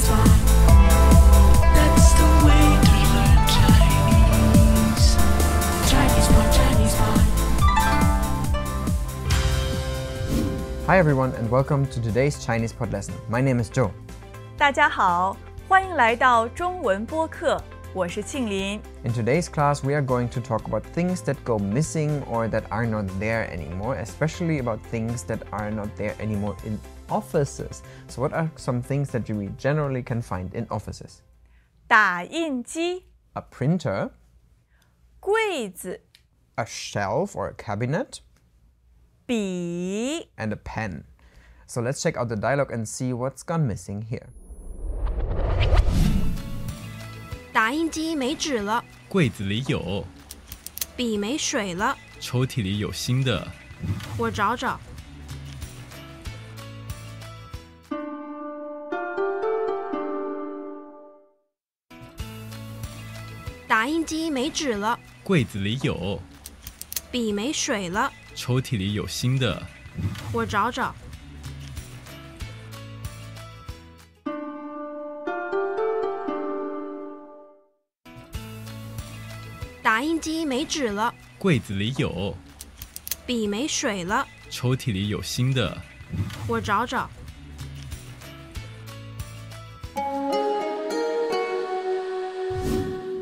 Chinese pot. That's the way to learn Chinese. Chinese pot, Chinese pot. Hi everyone and welcome to today's Chinese pod lesson. My name is Joe. 大家好，欢迎来到中文播客，我是庆林。In today's class, we are going to talk about things that go missing or that are not there anymore, especially about things that are not there anymore in offices. So what are some things that we generally can find in offices? 打印机、 A printer, 柜子、 a shelf or a cabinet, 笔。 and a pen. So let's check out the dialogue and see what's gone missing here. 打印机没纸了，柜子里有，笔没水了，抽屉里有新的。我找找。打印机没纸了，柜子里有，笔没水了，抽屉里有新的。我找找。打印机没纸了，柜子里有，笔没水了，抽屉里有新的。我找找。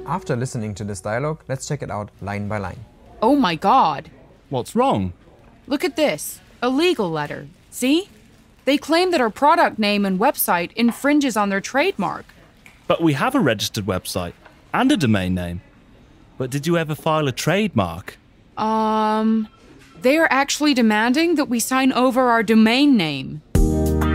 After listening to this dialogue, let's check it out line by line. Oh my God. What's wrong? Look at this. A legal letter. See? They claim that our product name and website infringes on their trademark. But we have a registered website and a domain name. But did you ever file a trademark? They are actually demanding that we sign over our domain name.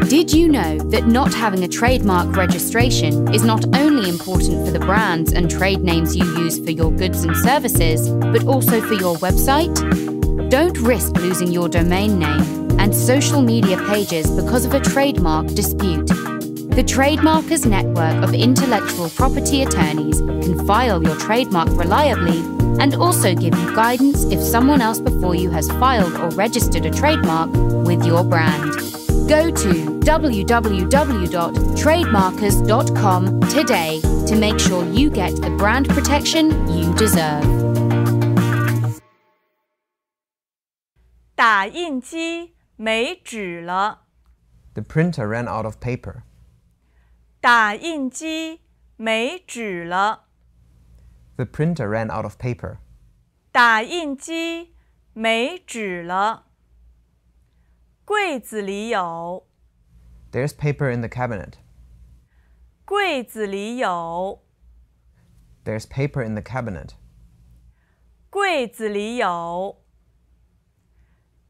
Did you know that not having a trademark registration is not only important for the brands and trade names you use for your goods and services, but also for your website? Don't risk losing your domain name and social media pages because of a trademark dispute. The Trademarkers Network of intellectual property attorneys can file your trademark reliably and also give you guidance if someone else before you has filed or registered a trademark with your brand. Go to www.trademarkers.com today to make sure you get the brand protection you deserve. 打印机没纸了， The printer ran out of paper. 打印机没纸了， The printer ran out of paper. 打印机没纸了。柜子里有， There's paper in the cabinet. 柜子里有， There's paper in the cabinet. 柜子里有。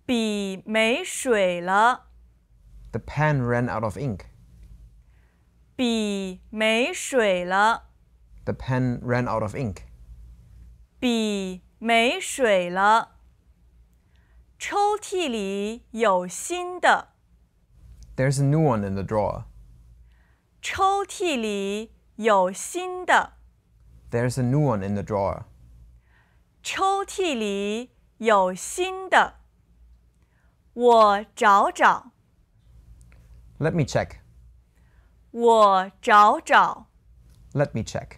笔没水了， The pen ran out of ink. 笔没水了， The pen ran out of ink. 笔没水了。抽屉里有新的， There's a new one in the drawer. 抽屉里有新的， There's a new one in the drawer. 抽屉里有新的。我找找， Let me check. 我找找， Let me check.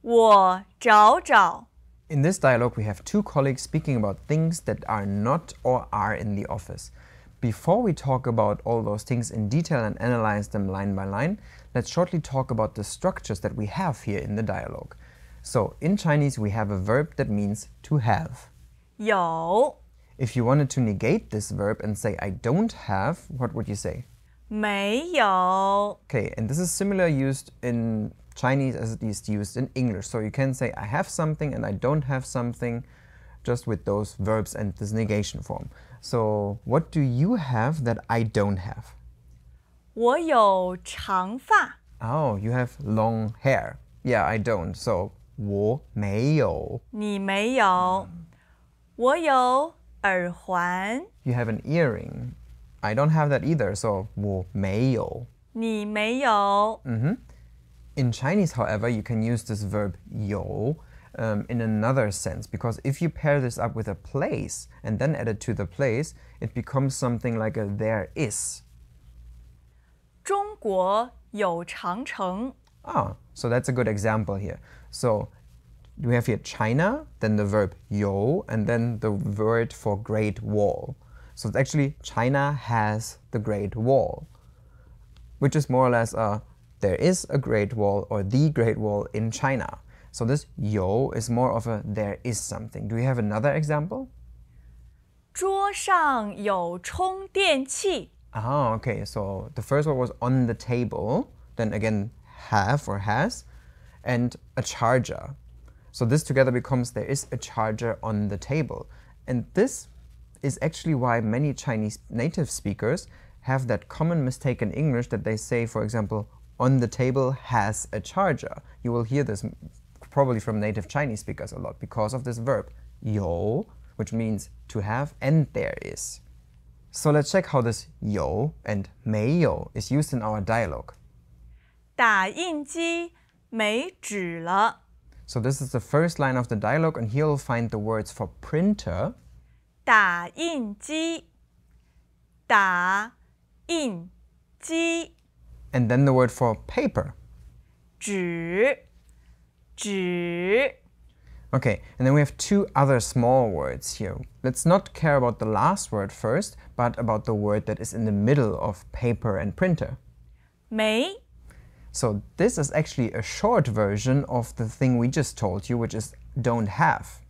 我找找。In this dialogue, we have two colleagues speaking about things that are not or are in the office. Before we talk about all those things in detail and analyze them line by line, let's shortly talk about the structures that we have here in the dialogue. So, in Chinese, we have a verb that means to have. 有， If you wanted to negate this verb and say, I don't have, what would you say? 没有， Okay, and this is similar used in Chinese as it is used in English. So you can say, I have something and I don't have something, just with those verbs and this negation form. So what do you have that I don't have? 我有长发， Oh, you have long hair. Yeah, I don't. So 我没有. 你没有。我有耳环， You have an earring. I don't have that either. So 我没有.你没有。 In Chinese, however, you can use this verb 有 in another sense, because if you pair this up with a place and then add it to the place, it becomes something like a there is. 中国有长城。 Ah, so that's a good example here. So we have here China, then the verb 有, and then the word for Great Wall. So it's actually China has the Great Wall, which is more or less there is a Great Wall or the Great Wall in China. So this 有 is more of a there is something. Do we have another example? 桌上有充电器。 Ah, okay. So the first one was on the table, then again have or has, and a charger. So this together becomes there is a charger on the table. And this is actually why many Chinese native speakers have that common mistake in English that they say, for example, on the table has a charger. You will hear this probably from native Chinese speakers a lot because of this verb, 有, which means to have and there is. So let's check how this 有 and 没有 is used in our dialogue. 打印机没纸了。 So this is the first line of the dialogue, and here you'll find the words for printer. 打印机，打印机， And then the word for paper. 纸，纸。 Okay, and then we have two other small words here. Let's not care about the last word first, but about the word that is in the middle of paper and printer. 没 So this is actually a short version of the thing we just told you, which is don't have.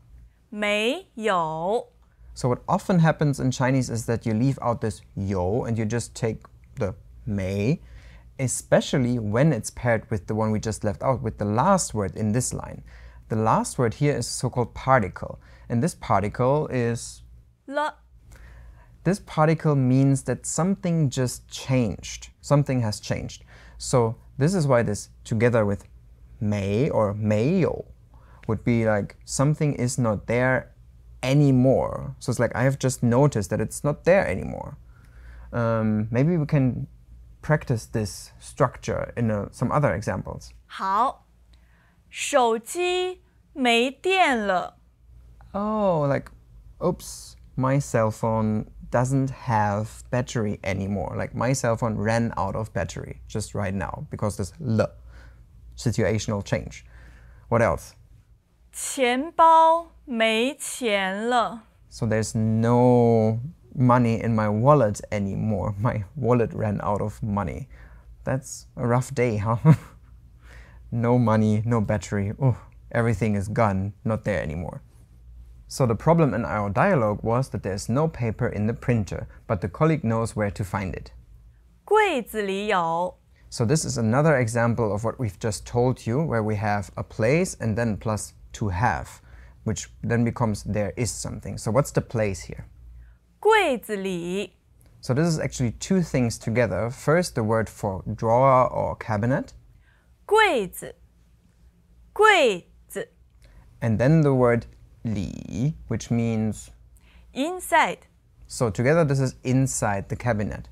没有， So what often happens in Chinese is that you leave out this 有 and you just take the 没, especially when it's paired with the one we just left out, with the last word in this line. The last word here is a so-called particle, and this particle is... 了， This particle means that something just changed. Something has changed. So this is why this, together with 没 or 没有, would be like something is not there anymore. So it's like I have just noticed that it's not there anymore. Maybe we can practice this structure in some other examples. 好，手机没电了。 Oh, like, oops, my cell phone doesn't have battery anymore. Like my cell phone ran out of battery just right now because this 了 situational change. What else? 钱包没钱了。 So there's no money in my wallet anymore. My wallet ran out of money. That's a rough day, huh? No money, no battery. Oh, everything is gone, not there anymore. So the problem in our dialogue was that there's no paper in the printer, but the colleague knows where to find it. 柜子里有， So this is another example of what we've just told you, where we have a place and then plus to have, which then becomes there is something. So what's the place here? 柜子里， So this is actually two things together. First, the word for drawer or cabinet, 柜子，柜子 and then the word 里, which means... ，inside， So together this is inside the cabinet.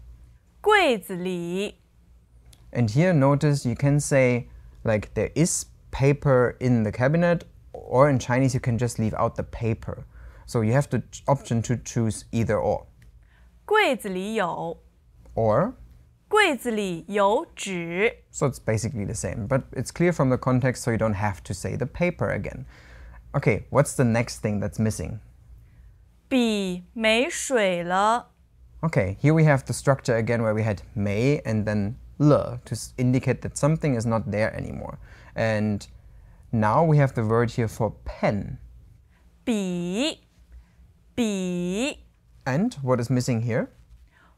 柜子里， And here notice you can say like there is paper in the cabinet, or in Chinese you can just leave out the paper. So you have the option to choose either or. 柜子里有， Or, 柜子里有纸。 so it's basically the same, but it's clear from the context so you don't have to say the paper again. Okay, what's the next thing that's missing? 笔没水了， Okay, here we have the structure again where we had 没 and then 了 to indicate that something is not there anymore. And now we have the word here for pen. 笔，笔 And what is missing here?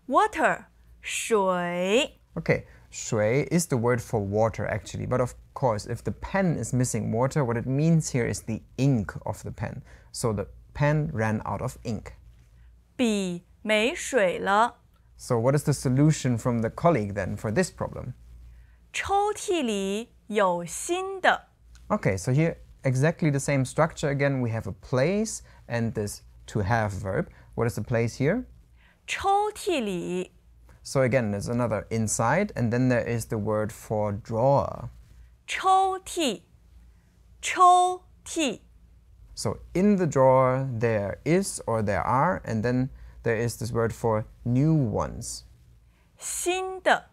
，water，水， Okay, 水 is the word for water actually, but of course if the pen is missing water, what it means here is the ink of the pen. So the pen ran out of ink. 笔没水了， So what is the solution from the colleague then for this problem? 抽屉里有新的， Okay, so here exactly the same structure again. We have a place and this to have verb. What is the place here? 抽屉里， So again, there's another inside, and then there is the word for drawer. 抽屉，抽屉， So in the drawer there is or there are, and then there is this word for new ones. 新的，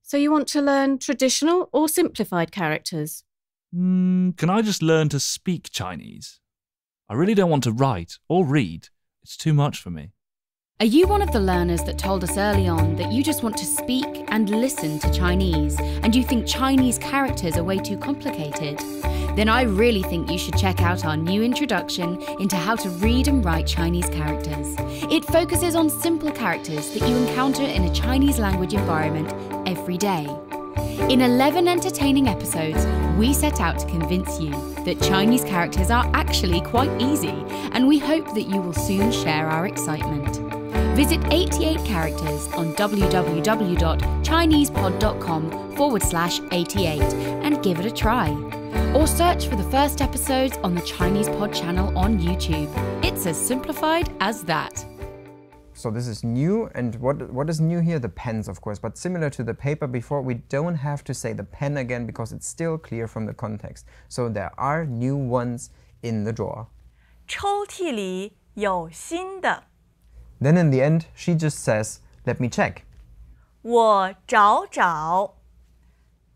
So you want to learn traditional or simplified characters? Can I just learn to speak Chinese? I really don't want to write or read. It's too much for me. Are you one of the learners that told us early on that you just want to speak and listen to Chinese and you think Chinese characters are way too complicated? Then I really think you should check out our new introduction into how to read and write Chinese characters. It focuses on simple characters that you encounter in a Chinese language environment every day. In 11 entertaining episodes, we set out to convince you that Chinese characters are actually quite easy, and we hope that you will soon share our excitement. Visit 88 characters on www.chinesepod.com/88 and give it a try. Or search for the first episodes on the Chinese Pod channel on YouTube. It's as simplified as that. So this is new, and what is new here? The pens, of course, but similar to the paper before, we don't have to say the pen again because it's still clear from the context. So there are new ones in the drawer. 抽屉里有新的。 Then in the end, she just says, let me check. 我找找，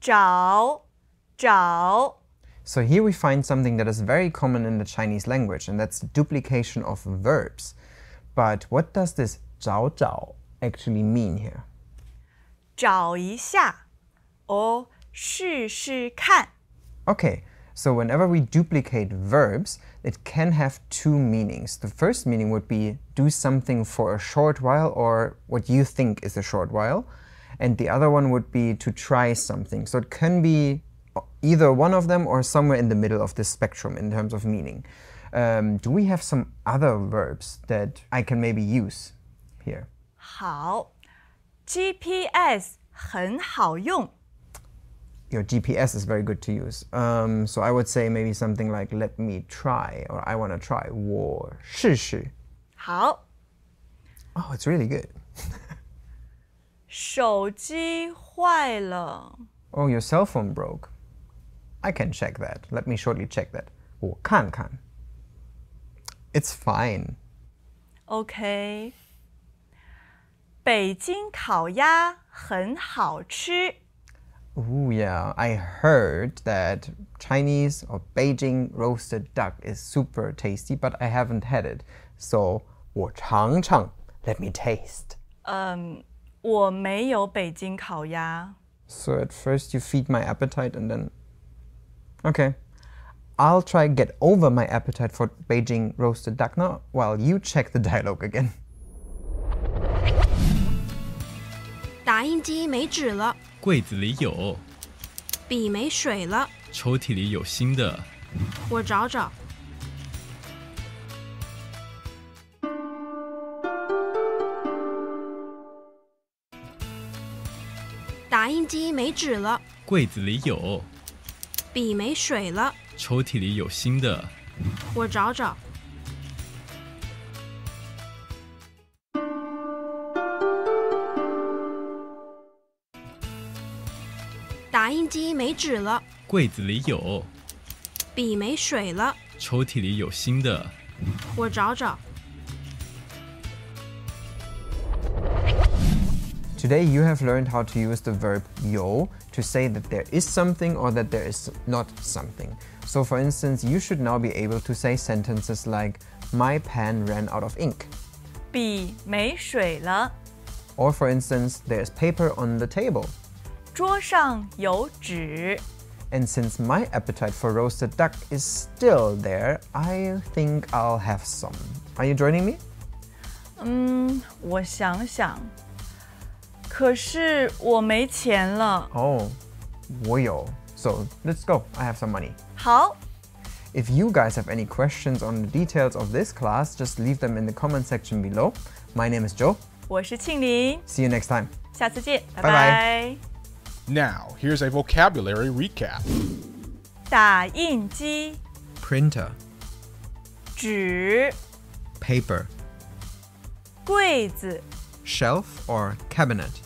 找找。 So here we find something that is very common in the Chinese language, and that's the duplication of verbs. But what does this 找找 actually mean here? 找一下 or 试试看。 Okay, so whenever we duplicate verbs, it can have two meanings. The first meaning would be do something for a short while, or what you think is a short while. And the other one would be to try something. So it can be either one of them or somewhere in the middle of this spectrum in terms of meaning. Do we have some other verbs that I can maybe use here? 好 ，GPS 很好用。 Your GPS is very good to use. So I would say maybe something like let me try, or I want to try. 我试试. 好， Oh, it's really good. 手机坏了。 Oh, your cell phone broke. I can check that. Let me shortly check that. 我看看. It's fine. OK。北京烤鸭很好吃。 Ooh, yeah. I heard that Chinese or Beijing roasted duck is super tasty, but I haven't had it. So, 我尝尝. Let me taste. 我没有北京烤鸭。 So at first you feed my appetite and then... Okay. I'll try get over my appetite for Beijing roasted duck now while you check the dialogue again. 打印机没纸了，柜子里有，笔没水了，抽屉里有新的。我找找。打印机没纸了，柜子里有，笔没水了，抽屉里有新的。我找找。打印机没纸了，柜子里有，笔没水了，抽屉里有新的。我找找。 Today you have learned how to use the verb 有 to say that there is something or that there is not something. So for instance, you should now be able to say sentences like my pen ran out of ink. 笔没水了。 Or for instance, there's paper on the table. 桌上有纸。 And since my appetite for roasted duck is still there, I think I'll have some. Are you joining me? 我想想。 可是我没钱了。 Oh, 我有. So let's go. I have some money. 好。 If you guys have any questions on the details of this class, just leave them in the comment section below. My name is Joe. 我是庆玲。 See you next time. 下次见，拜 Bye 拜。 Now, here's a vocabulary recap. 打印机、 Printer, 纸、 paper, 柜子、 shelf or cabinet,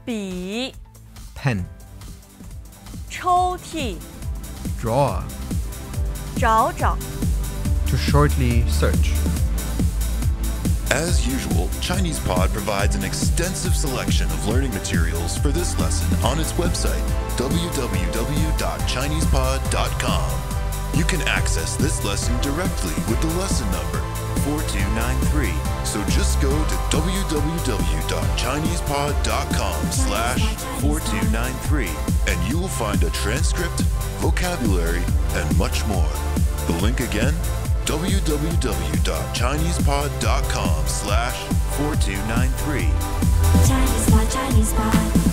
笔、 pen, 抽屉、 drawer, 找找、 to shortly search, As usual, ChinesePod provides an extensive selection of learning materials for this lesson on its website, www.chinesepod.com. You can access this lesson directly with the lesson number 4293. So just go to www.chinesepod.com/4293 and you will find a transcript, vocabulary, and much more. The link again, www.chinesepod.com/4293. ChinesePod, ChinesePod.